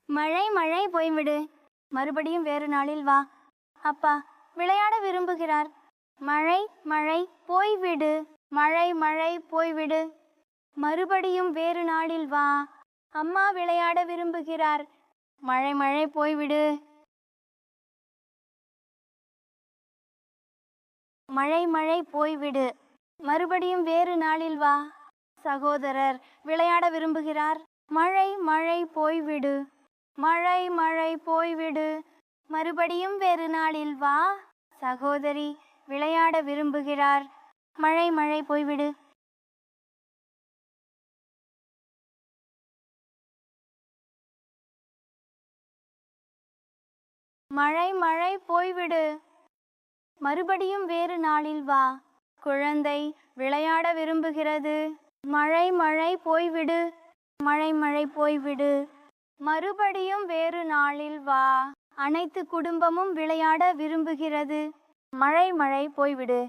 மழை மழை போய்விடு, மறுபடியும் வேறு நாளில் வா. அப்பா விளையாட விரும்புகிறார். மழை மழை போய்விடு, மழை மழை போய்விடு, மறுபடியும் வேறு நாளில் வா. அம்மா விளையாட விரும்புகிறார். மழை மழை போய்விடு, மழை மழை போய்விடு, மறுபடியும் வேறு நாளில் வா. சகோதரர் விளையாட விரும்புகிறார். மழை மழை போய்விடு, மழை மழை போய்விடு, மறுபடியும் வேறு நாளில் வா. சகோதரி விளையாட விரும்புகிறார். மழை மழை போய்விடு, மழை மழை போய்விடு, மறுபடியும் வேறு நாளில் வா. குழந்தை விளையாட விரும்புகிறது. மழை மழை போய்விடு, மழை மழை போய்விடு, மறுபடியும் வேறு நாளில் வா. அனைத்து குடும்பமும் விளையாட விரும்புகிறது. மழை மழை போய்விடு.